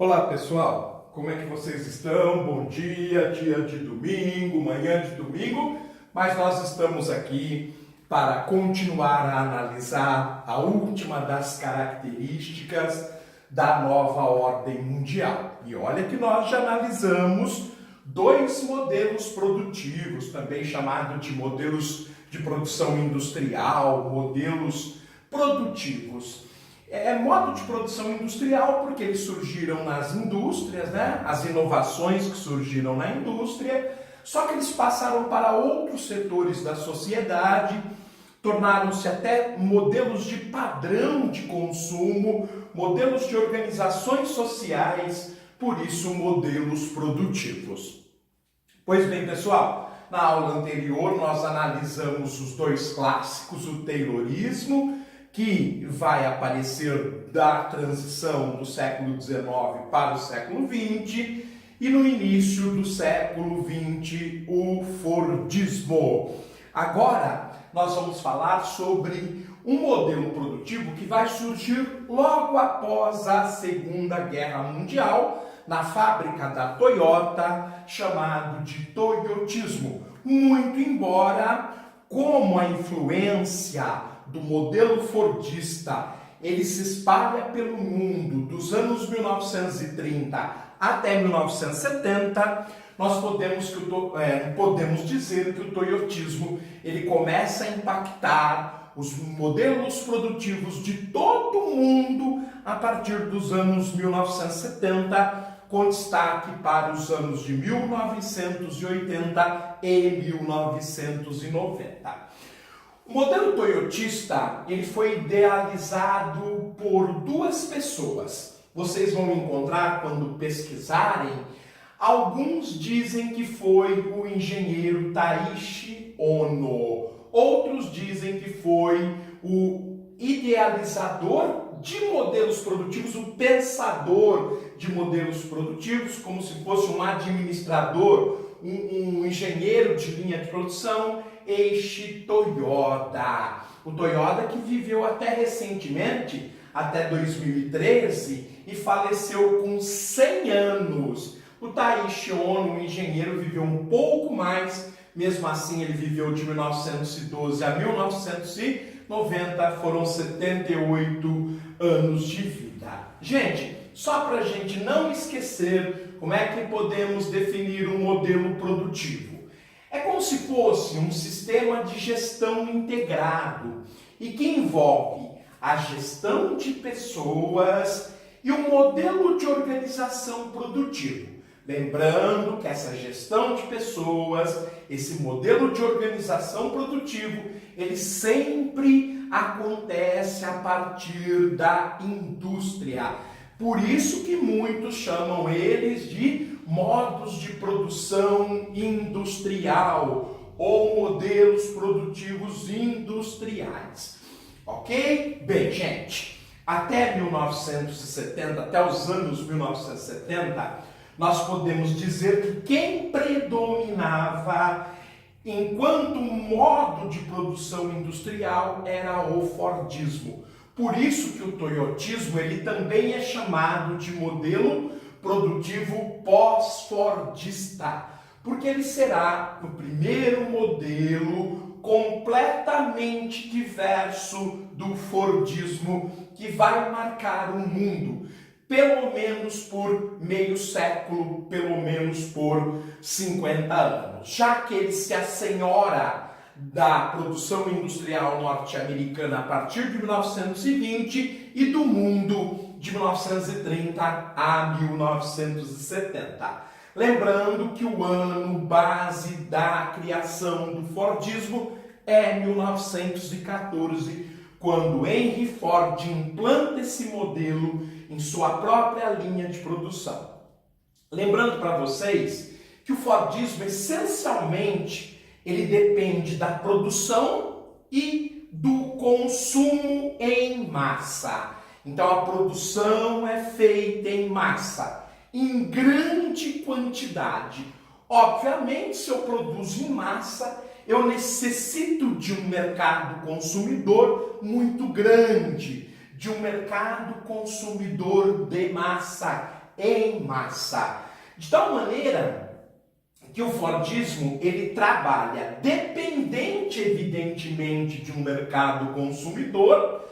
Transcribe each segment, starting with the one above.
Olá pessoal, como é que vocês estão? Bom dia, dia de domingo, manhã de domingo, mas nós estamos aqui para continuar a analisar a última das características da nova ordem mundial. E olha que nós já analisamos dois modelos produtivos, também chamados de modelos de produção industrial, modelos produtivos. Modo de produção industrial porque eles surgiram nas indústrias, né? As inovações que surgiram na indústria, só que eles passaram para outros setores da sociedade, tornaram-se até modelos de padrão de consumo, modelos de organizações sociais, por isso modelos produtivos. Pois bem, pessoal, na aula anterior nós analisamos os dois clássicos, o Taylorismo, que vai aparecer da transição do século XIX para o século XX, e no início do século XX, o Fordismo. Agora, nós vamos falar sobre um modelo produtivo que vai surgir logo após a Segunda Guerra Mundial, na fábrica da Toyota, chamado de Toyotismo. Muito embora, como a influência do modelo fordista, ele se espalha pelo mundo dos anos 1930 até 1970, nós podemos dizer que o toyotismo ele começa a impactar os modelos produtivos de todo o mundo a partir dos anos 1970, com destaque para os anos de 1980 e 1990. O modelo toyotista ele foi idealizado por duas pessoas. Vocês vão encontrar quando pesquisarem. Alguns dizem que foi o engenheiro Taiichi Ohno. Outros dizem que foi o idealizador de modelos produtivos, o pensador de modelos produtivos, como se fosse um administrador, um engenheiro de linha de produção, Eiichi Toyoda. O Toyoda que viveu até recentemente, até 2013, e faleceu com 100 anos. O Taiichi Ohno, um engenheiro, viveu um pouco mais, mesmo assim ele viveu de 1912 a 1990, foram 78 anos de vida. Gente, só para a gente não esquecer como é que podemos definir um modelo produtivo. É como se fosse um sistema de gestão integrado e que envolve a gestão de pessoas e um modelo de organização produtivo. Lembrando que essa gestão de pessoas, esse modelo de organização produtivo, ele sempre acontece a partir da indústria. Por isso que muitos chamam eles de modos de produção industrial ou modelos produtivos industriais. Ok? Bem, gente, até 1970, até os anos 1970, nós podemos dizer que quem predominava enquanto modo de produção industrial era o Fordismo. Por isso que o toyotismo ele também é chamado de modelo produtivo pós-fordista, porque ele será o primeiro modelo completamente diverso do Fordismo que vai marcar o mundo, pelo menos por meio século, pelo menos por 50 anos, já que ele se assenhora da produção industrial norte-americana a partir de 1920 e do mundo de 1930 a 1970. Lembrando que o ano base da criação do Fordismo é 1914, quando Henry Ford implanta esse modelo em sua própria linha de produção. Lembrando para vocês que o Fordismo essencialmente ele depende da produção e do consumo em massa. Então a produção é feita em massa, em grande quantidade. Obviamente, se eu produzo em massa, eu necessito de um mercado consumidor muito grande, de um mercado consumidor de massa. em massa. De tal maneira que o Fordismo, ele trabalha dependente, evidentemente, de um mercado consumidor,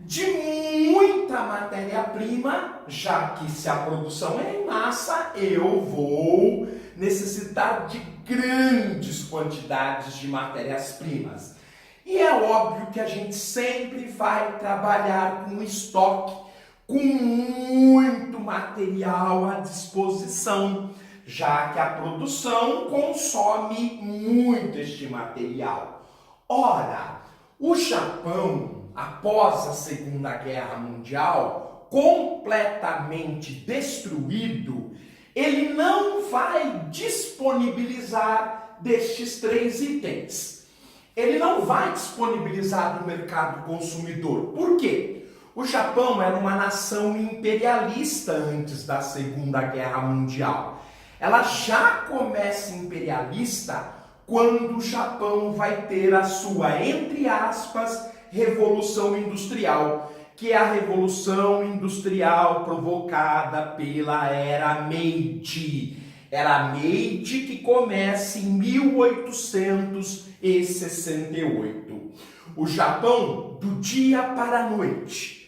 de muita matéria-prima, já que se a produção é em massa, eu vou necessitar de grandes quantidades de matérias-primas. E é óbvio que a gente sempre vai trabalhar com estoque, com muito material à disposição, já que a produção consome muito este material. Ora, o Japão, após a Segunda Guerra Mundial, completamente destruído, ele não vai disponibilizar destes 3 itens. Ele não vai disponibilizar no mercado consumidor. Por quê? O Japão era uma nação imperialista antes da Segunda Guerra Mundial. Ela já começa imperialista quando o Japão vai ter a sua, entre aspas, Revolução Industrial, que é a Revolução Industrial provocada pela Era Meiji. Era Meiji que começa em 1868. O Japão, do dia para a noite,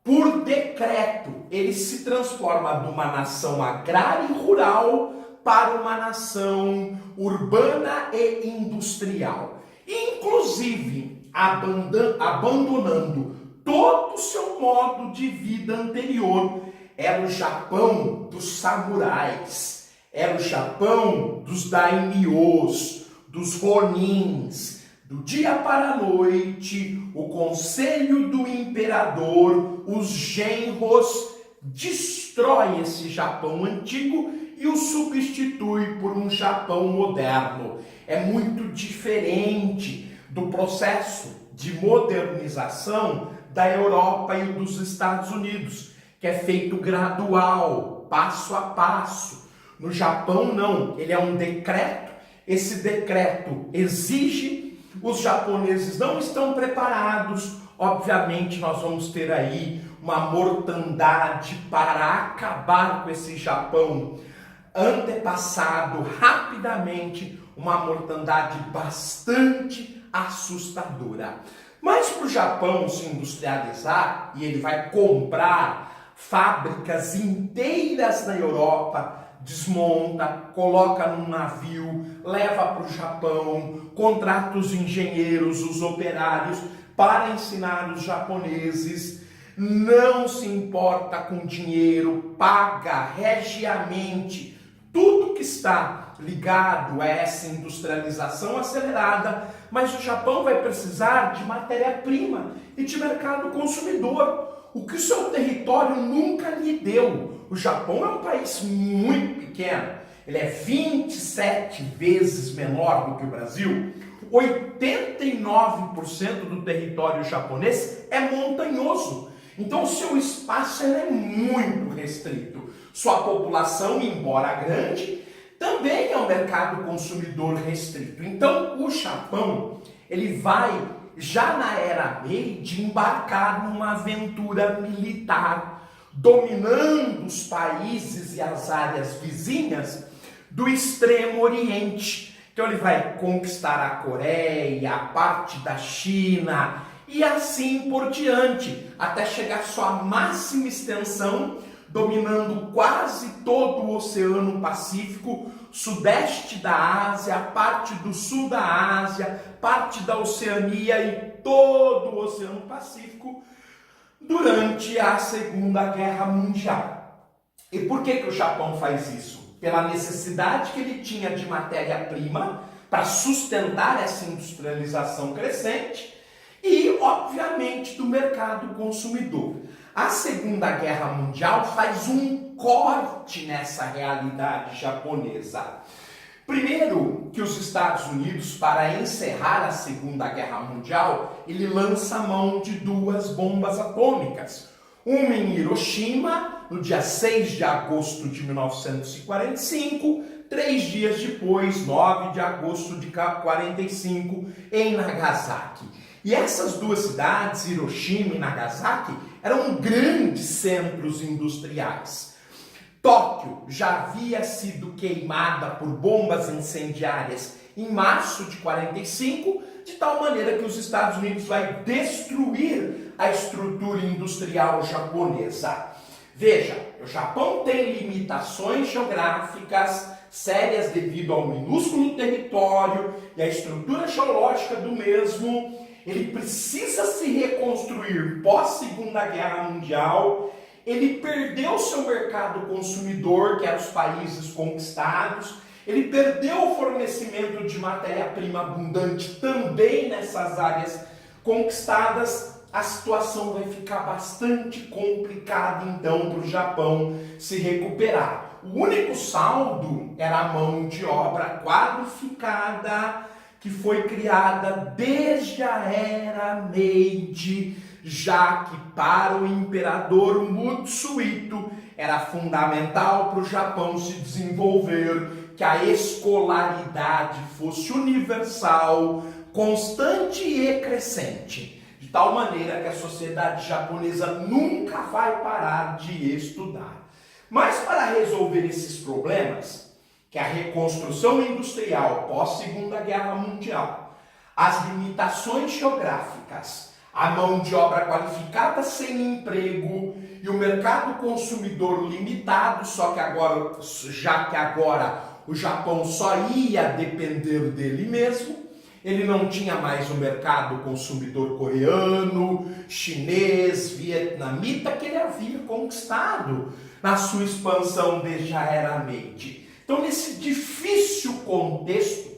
por decreto, ele se transforma de uma nação agrária e rural para uma nação urbana e industrial. Inclusive, abandonando todo o seu modo de vida anterior. Era o Japão dos samurais, era o Japão dos daimyos, dos ronins. Do dia para a noite, o conselho do imperador, os genros, destrói esse Japão antigo e o substitui por um Japão moderno. É muito diferente do processo de modernização da Europa e dos Estados Unidos, que é feito gradual, passo a passo. No Japão, não. Ele é um decreto. Esse decreto exige. Os japoneses não estão preparados. Obviamente, nós vamos ter aí uma mortandade para acabar com esse Japão antepassado rapidamente, uma mortandade bastante assustadora. Mas para o Japão se industrializar, e ele vai comprar fábricas inteiras na Europa, desmonta, coloca num navio, leva para o Japão, contrata os engenheiros, os operários, para ensinar os japoneses, não se importa com dinheiro, paga regiamente tudo que está ligado a essa industrialização acelerada, mas o Japão vai precisar de matéria-prima e de mercado consumidor, o que o seu território nunca lhe deu. O Japão é um país muito pequeno, ele é 27 vezes menor do que o Brasil. 89% do território japonês é montanhoso, então o seu espaço é muito restrito. Sua população, embora grande, também é um mercado consumidor restrito. Então o Japão, ele vai, já na era Meiji, embarcar numa aventura militar, dominando os países e as áreas vizinhas do Extremo Oriente. Então ele vai conquistar a Coreia, a parte da China e assim por diante, até chegar à sua máxima extensão, dominando quase todo o Oceano Pacífico, sudeste da Ásia, parte do sul da Ásia, parte da Oceania e todo o Oceano Pacífico durante a Segunda Guerra Mundial. E por que o Japão faz isso? Pela necessidade que ele tinha de matéria-prima para sustentar essa industrialização crescente e, obviamente, do mercado consumidor. A Segunda Guerra Mundial faz um corte nessa realidade japonesa. Primeiro, que os Estados Unidos, para encerrar a Segunda Guerra Mundial, ele lança mão de 2 bombas atômicas. Uma em Hiroshima, no dia 6 de agosto de 1945, 3 dias depois, 9 de agosto de 1945, em Nagasaki. E essas 2 cidades, Hiroshima e Nagasaki, eram grandes centros industriais. Tóquio já havia sido queimada por bombas incendiárias em março de 45, de tal maneira que os Estados Unidos vai destruir a estrutura industrial japonesa. Veja, o Japão tem limitações geográficas sérias devido ao minúsculo território e à estrutura geológica do mesmo. Ele precisa se reconstruir pós-Segunda Guerra Mundial. Ele perdeu seu mercado consumidor, que eram os países conquistados. Ele perdeu o fornecimento de matéria-prima abundante também nessas áreas conquistadas. A situação vai ficar bastante complicada, então, para o Japão se recuperar. O único saldo era a mão de obra qualificada, que foi criada desde a era Meiji, já que para o imperador Mutsuhito era fundamental para o Japão se desenvolver, que a escolaridade fosse universal, constante e crescente, de tal maneira que a sociedade japonesa nunca vai parar de estudar. Mas para resolver esses problemas, que é a reconstrução industrial pós-Segunda Guerra Mundial, as limitações geográficas, a mão de obra qualificada sem emprego e o mercado consumidor limitado, só que agora, já que agora o Japão só ia depender dele mesmo, ele não tinha mais o mercado consumidor coreano, chinês, vietnamita, que ele havia conquistado na sua expansão desde a era Meiji. Então, nesse difícil contexto,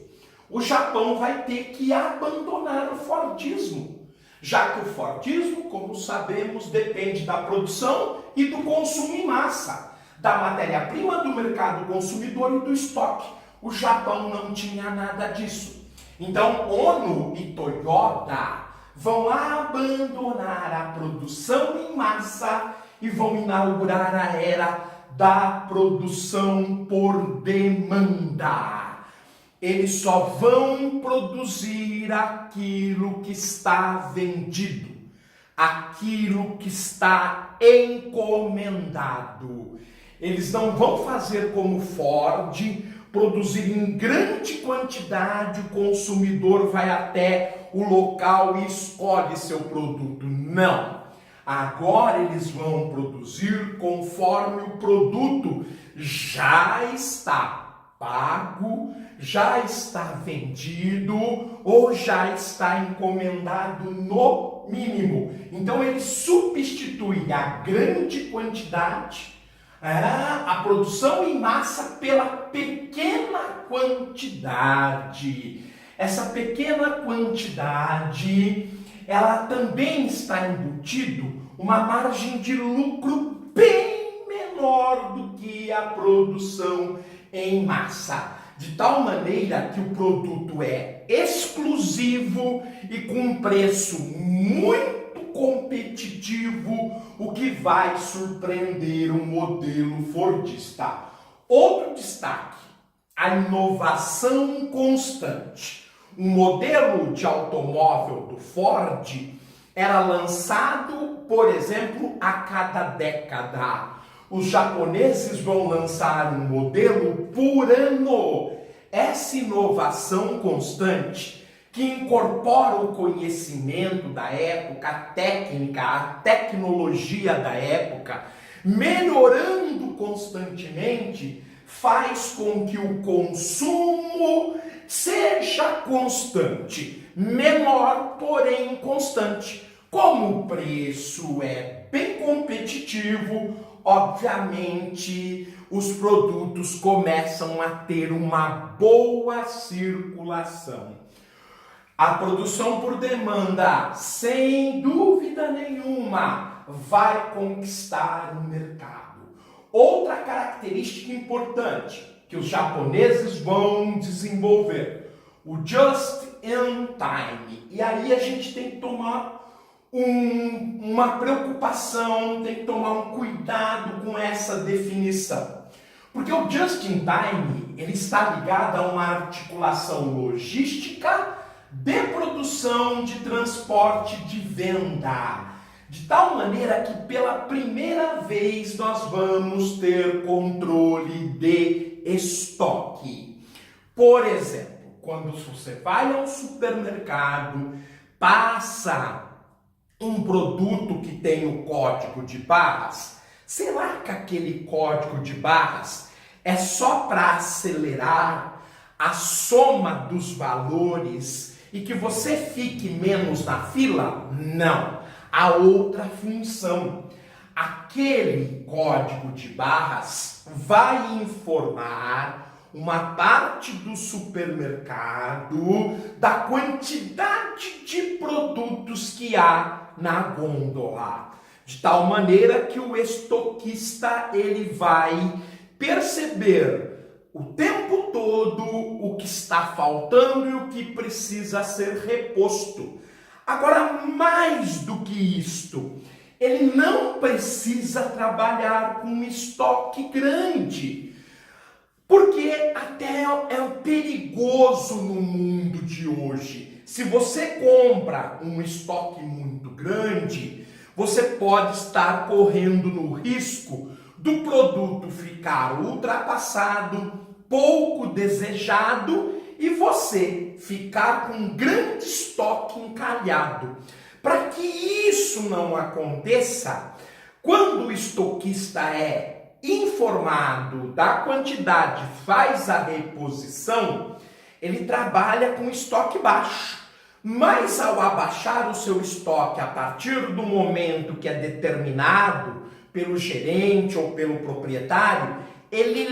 o Japão vai ter que abandonar o Fordismo, já que o Fordismo, como sabemos, depende da produção e do consumo em massa, da matéria-prima, do mercado consumidor e do estoque. O Japão não tinha nada disso. Então, Ono e Toyota vão abandonar a produção em massa e vão inaugurar a era da produção por demanda. Eles só vão produzir aquilo que está vendido, aquilo que está encomendado. Eles não vão fazer como Ford, produzir em grande quantidade, o consumidor vai até o local e escolhe seu produto. Não. Agora eles vão produzir conforme o produto já está pago, já está vendido ou já está encomendado no mínimo. Então ele substitui a grande quantidade, a produção em massa, pela pequena quantidade. Essa pequena quantidade, ela também está embutido uma margem de lucro bem menor do que a produção em massa. De tal maneira que o produto é exclusivo e com um preço muito competitivo, o que vai surpreender o modelo fordista. Outro destaque, a inovação constante. Um modelo de automóvel do Ford era lançado, por exemplo, a cada década. Os japoneses vão lançar um modelo por ano. Essa inovação constante, que incorpora o conhecimento da época, a técnica, a tecnologia da época, melhorando constantemente, faz com que o consumo seja constante, menor, porém constante. Como o preço é bem competitivo, obviamente os produtos começam a ter uma boa circulação. A produção por demanda, sem dúvida nenhuma, vai conquistar o mercado. Outra característica importante que os japoneses vão desenvolver, o just in time. E aí a gente tem que tomar uma preocupação, tem que tomar um cuidado com essa definição. Porque o just in time, ele está ligado a uma articulação logística de produção, de transporte, de venda. de tal maneira que pela primeira vez nós vamos ter controle de estoque. Por exemplo, quando você vai ao supermercado, passa um produto que tem o código de barras, será que aquele código de barras é só para acelerar a soma dos valores e que você fique menos na fila? Não. Há outra função. Aquele código de barras vai informar uma parte do supermercado da quantidade de produtos que há na gôndola. De tal maneira que o estoquista ele vai perceber o tempo todo o que está faltando e o que precisa ser reposto. Agora, mais do que isto, ele não precisa trabalhar com estoque grande, porque até é perigoso no mundo de hoje. Se você compra um estoque muito grande, você pode estar correndo no risco do produto ficar ultrapassado, pouco desejado e você ficar com um grande estoque encalhado. Para que isso não aconteça, quando o estoquista é informado da quantidade, faz a reposição, ele trabalha com estoque baixo. Mas ao abaixar o seu estoque a partir do momento que é determinado pelo gerente ou pelo proprietário, ele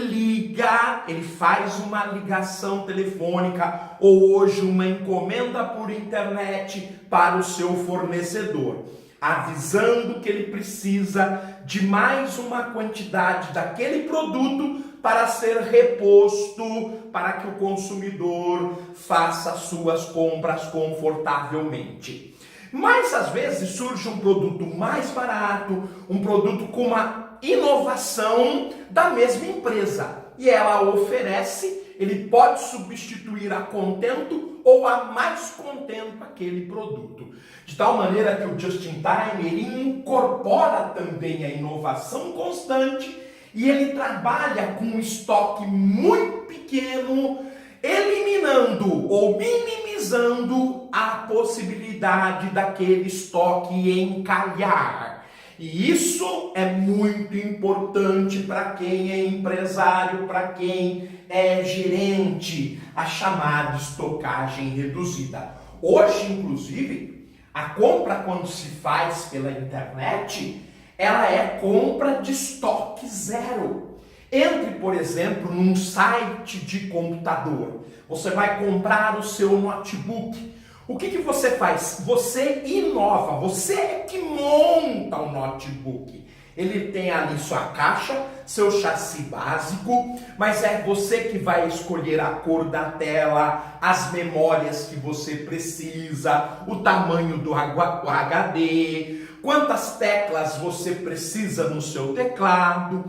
faz uma ligação telefônica ou hoje uma encomenda por internet para o seu fornecedor, avisando que ele precisa de mais uma quantidade daquele produto para ser reposto, para que o consumidor faça suas compras confortavelmente. Mas às vezes surge um produto mais barato, um produto com uma inovação da mesma empresa e ela oferece, ele pode substituir a contento ou a mais contento aquele produto. De tal maneira que o Just in Time ele incorpora também a inovação constante e ele trabalha com um estoque muito pequeno, eliminando ou minimizando a possibilidade daquele estoque encalhar. E isso é muito importante para quem é empresário, para quem é gerente, a chamada estocagem reduzida. Hoje, inclusive, a compra quando se faz pela internet, ela é compra de estoque zero. Entre, por exemplo, num site de computador. Você vai comprar o seu notebook. O que você faz? Você inova, você é que monta o notebook. Ele tem ali sua caixa, seu chassi básico, mas é você que vai escolher a cor da tela, as memórias que você precisa, o tamanho do HD, quantas teclas você precisa no seu teclado.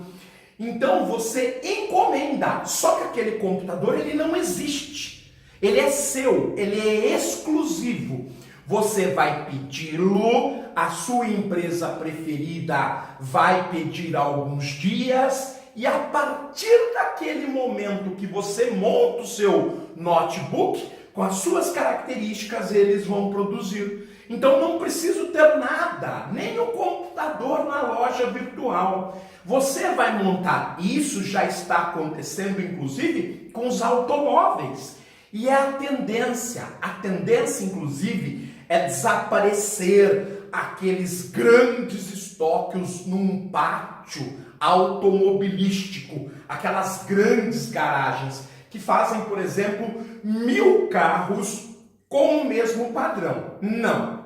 Então você encomenda, só que aquele computador ele não existe. Ele é seu, ele é exclusivo. Você vai pedi-lo, a sua empresa preferida vai pedir alguns dias e a partir daquele momento que você monta o seu notebook, com as suas características, eles vão produzir. Então não preciso ter nada, nem o computador na loja virtual. Você vai montar, isso já está acontecendo inclusive com os automóveis. E é a tendência inclusive é desaparecer aqueles grandes estoques num pátio automobilístico, aquelas grandes garagens que fazem, por exemplo, 1000 carros com o mesmo padrão. Não.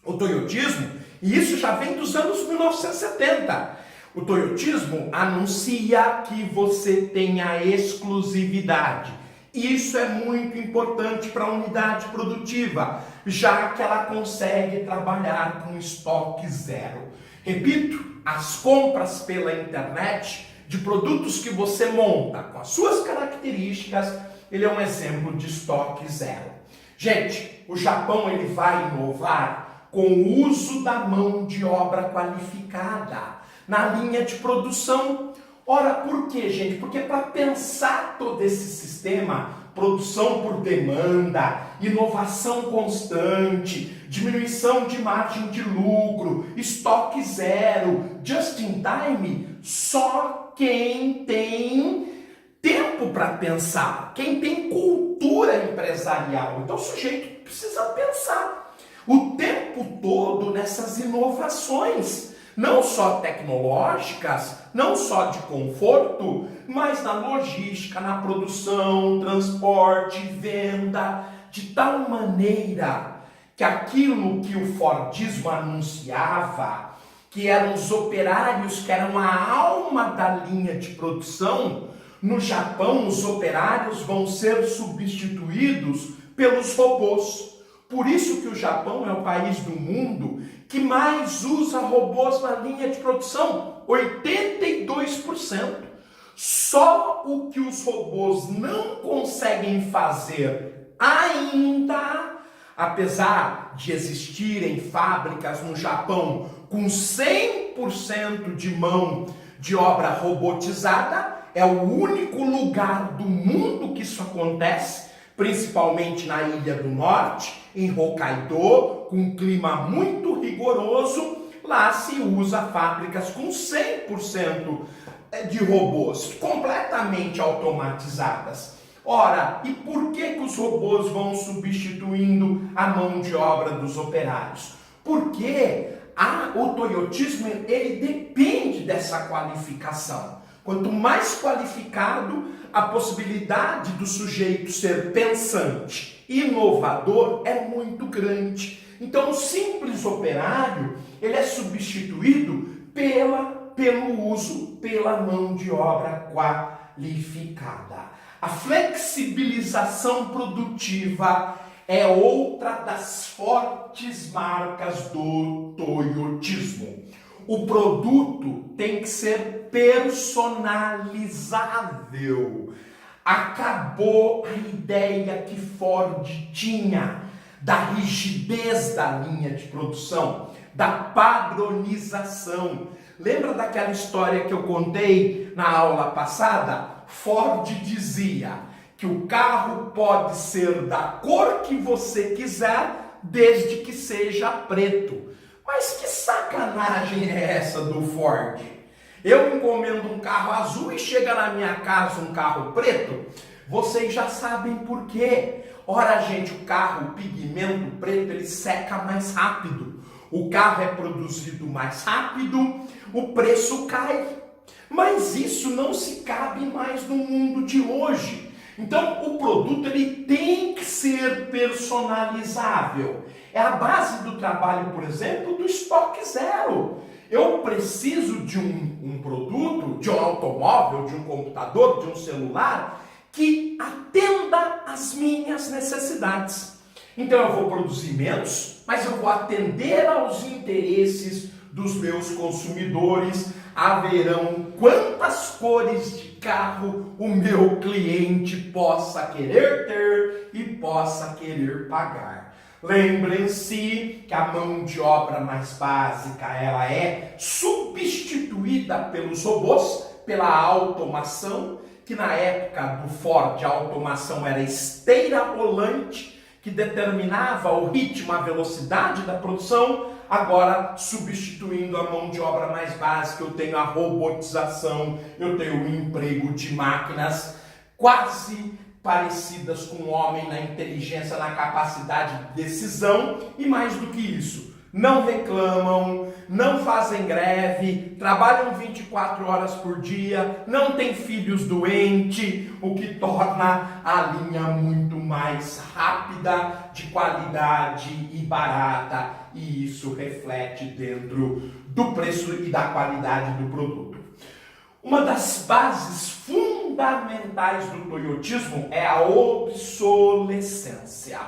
O toyotismo, e isso já vem dos anos 1970, o toyotismo anuncia que você tem a exclusividade. Isso é muito importante para a unidade produtiva, já que ela consegue trabalhar com estoque zero. Repito, as compras pela internet de produtos que você monta com as suas características, ele é um exemplo de estoque zero. Gente, o Japão ele vai inovar com o uso da mão de obra qualificada na linha de produção. Ora, por quê, gente? Porque para pensar todo esse sistema, produção por demanda, inovação constante, diminuição de margem de lucro, estoque zero, just in time, só quem tem tempo para pensar, quem tem cultura empresarial. Então o sujeito precisa pensar o tempo todo nessas inovações, não só tecnológicas, não só de conforto, mas na logística, na produção, transporte, venda, de tal maneira que aquilo que o Fordismo anunciava, que eram os operários, que eram a alma da linha de produção, no Japão os operários vão ser substituídos pelos robôs. Por isso que o Japão é o país do mundo que mais usa robôs na linha de produção, 82%. Só o que os robôs não conseguem fazer ainda, apesar de existirem fábricas no Japão com 100% de mão de obra robotizada, é o único lugar do mundo que isso acontece, principalmente na Ilha do Norte, em Hokkaido, com um clima muito rigoroso. Lá se usa fábricas com 100% de robôs, completamente automatizadas. Ora, e por que os robôs vão substituindo a mão de obra dos operários? Porque o toyotismo, ele depende dessa qualificação. Quanto mais qualificado, a possibilidade do sujeito ser pensante, inovador, é muito grande. Então, o simples operário, ele é substituído pelo uso pela mão de obra qualificada. A flexibilização produtiva é outra das fortes marcas do toyotismo. O produto tem que ser personalizável. Acabou a ideia que Ford tinha da rigidez da linha de produção, da padronização. Lembra daquela história que eu contei na aula passada? Ford dizia que o carro pode ser da cor que você quiser, desde que seja preto. Mas que sacanagem é essa do Ford? Eu encomendo um carro azul e chega na minha casa um carro preto? Vocês já sabem por quê. Ora, gente, o carro, o pigmento preto, ele seca mais rápido. O carro é produzido mais rápido, o preço cai. Mas isso não se cabe mais no mundo de hoje. Então, o produto, ele tem que ser personalizável. É a base do trabalho, por exemplo, do estoque zero. Eu preciso de um produto, de um automóvel, de um computador, de um celular, que atenda às minhas necessidades. Então eu vou produzir menos, mas eu vou atender aos interesses dos meus consumidores. Haverão quantas cores de carro o meu cliente possa querer ter e possa querer pagar. Lembrem-se que a mão de obra mais básica, ela é substituída pelos robôs, pela automação, que na época do Ford a automação era esteira rolante, que determinava o ritmo, a velocidade da produção. Agora, substituindo a mão de obra mais básica, eu tenho a robotização, eu tenho o emprego de máquinas quase parecidas com o homem na inteligência, na capacidade de decisão, e mais do que isso, não reclamam, não fazem greve, trabalham 24 horas por dia, não têm filhos doentes, o que torna a linha muito mais rápida, de qualidade e barata, e isso reflete dentro do preço e da qualidade do produto. Uma das bases fundamentais do toyotismo é a obsolescência.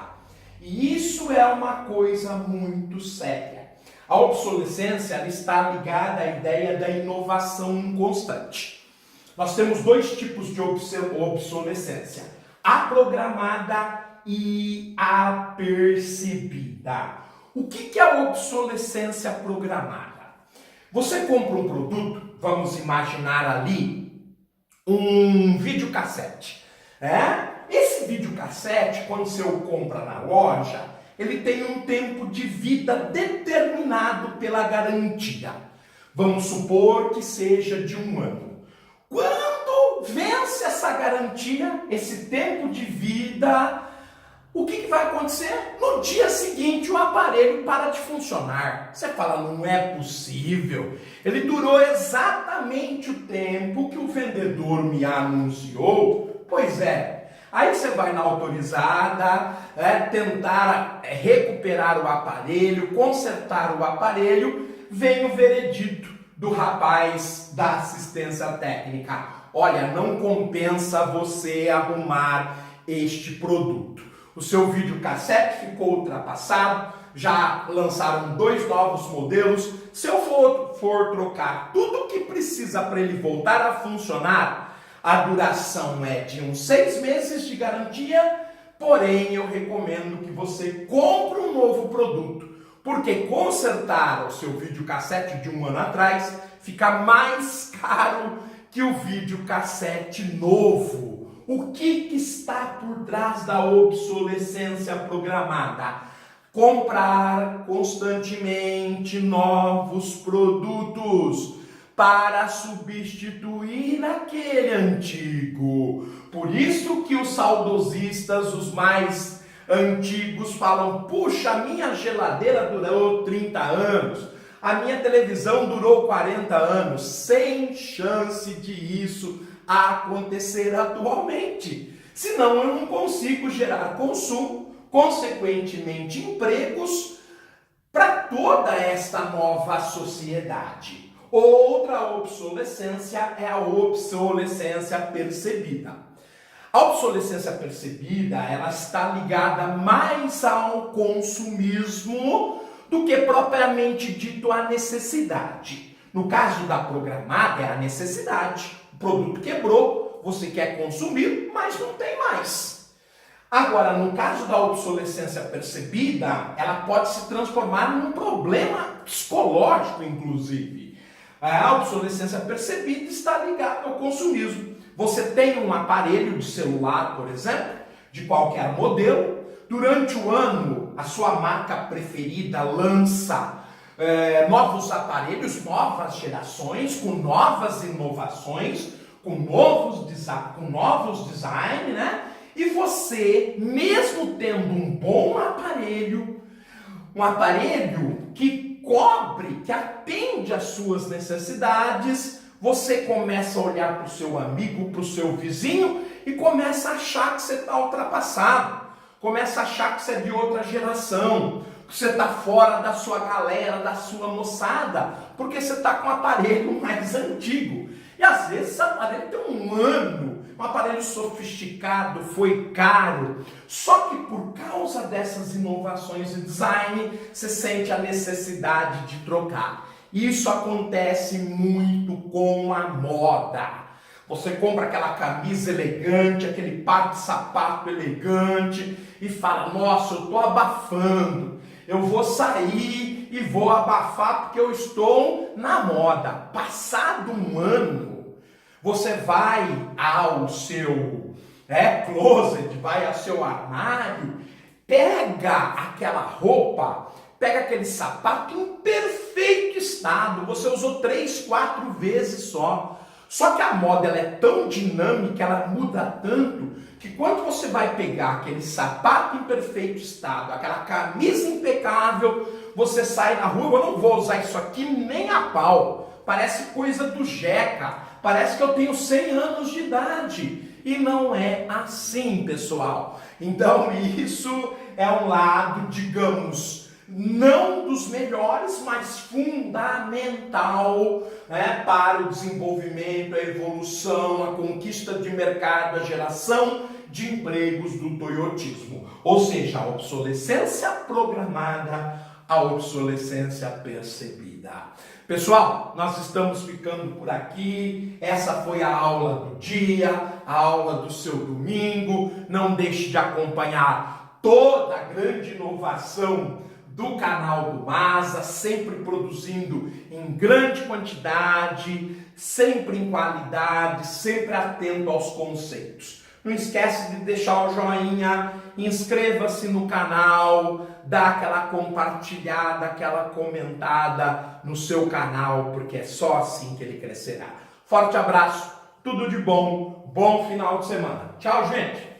E isso é uma coisa muito séria. A obsolescência, ela está ligada à ideia da inovação constante. Nós temos dois tipos de obsolescência: a programada e a percebida. O que é a obsolescência programada? Você compra um produto, vamos imaginar ali, um videocassete. Esse videocassete, quando você o compra na loja, ele tem um tempo de vida determinado pela garantia. Vamos supor que seja de 1 ano. Quando vence essa garantia, esse tempo de vida, o que vai acontecer? No dia seguinte o aparelho para de funcionar. Você fala, não é possível. Ele durou exatamente o tempo que o vendedor me anunciou. Pois é. Aí você vai na autorizada, tentar recuperar o aparelho, consertar o aparelho, vem o veredito do rapaz da assistência técnica. Olha, não compensa você arrumar este produto. O seu videocassete ficou ultrapassado, já lançaram 2 novos modelos. Se eu for trocar tudo o que precisa para ele voltar a funcionar, a duração é de uns 6 meses de garantia, porém eu recomendo que você compre um novo produto, porque consertar o seu videocassete de 1 ano atrás fica mais caro que o videocassete novo. O que está por trás da obsolescência programada? Comprar constantemente novos produtos para substituir aquele antigo. Por isso que os saudosistas, os mais antigos, falam: puxa, a minha geladeira durou 30 anos, a minha televisão durou 40 anos, sem chance de isso acontecer atualmente. Senão eu não consigo gerar consumo, consequentemente empregos para toda esta nova sociedade. Outra obsolescência é a obsolescência percebida. A obsolescência percebida, ela está ligada mais ao consumismo do que propriamente dito à necessidade. No caso da programada, é a necessidade. O produto quebrou, você quer consumir, mas não tem mais. Agora, no caso da obsolescência percebida, ela pode se transformar num problema psicológico, inclusive. A obsolescência percebida está ligada ao consumismo. Você tem um aparelho de celular, por exemplo, de qualquer modelo. Durante o ano, a sua marca preferida lança novos aparelhos, novas gerações, com novas inovações, com novos designs, né? E você, mesmo tendo um bom aparelho, um aparelho que cobre, que atende às suas necessidades, você começa a olhar para o seu amigo, para o seu vizinho e começa a achar que você está ultrapassado, começa a achar que você é de outra geração, que você está fora da sua galera, da sua moçada, porque você está com um aparelho mais antigo. E às vezes esse aparelho tem 1 ano, um aparelho sofisticado, foi caro. Só que por causa dessas inovações de design, você sente a necessidade de trocar. Isso acontece muito com a moda. Você compra aquela camisa elegante, aquele par de sapato elegante e fala: nossa, eu estou abafando. Eu vou sair e vou abafar porque eu estou na moda. Passado 1 ano, você vai ao seu closet, vai ao seu armário, pega aquela roupa, pega aquele sapato em perfeito estado. Você usou 3, 4 vezes só. Só que a moda ela é tão dinâmica, ela muda tanto, que quando você vai pegar aquele sapato em perfeito estado, aquela camisa impecável, você sai na rua: eu não vou usar isso aqui nem a pau. Parece coisa do Jeca, parece que eu tenho 100 anos de idade. E não é assim, pessoal. Então isso é um lado, digamos, não dos melhores, mas fundamental, para o desenvolvimento, a evolução, a conquista de mercado, a geração de empregos do toyotismo. Ou seja, a obsolescência programada, a obsolescência percebida. Pessoal, nós estamos ficando por aqui. Essa foi a aula do dia, a aula do seu domingo. Não deixe de acompanhar toda a grande inovação do canal do Masa, sempre produzindo em grande quantidade, sempre em qualidade, sempre atento aos conceitos. Não esquece de deixar o joinha, inscreva-se no canal, dá aquela compartilhada, aquela comentada no seu canal, porque é só assim que ele crescerá. Forte abraço, tudo de bom, bom final de semana. Tchau, gente!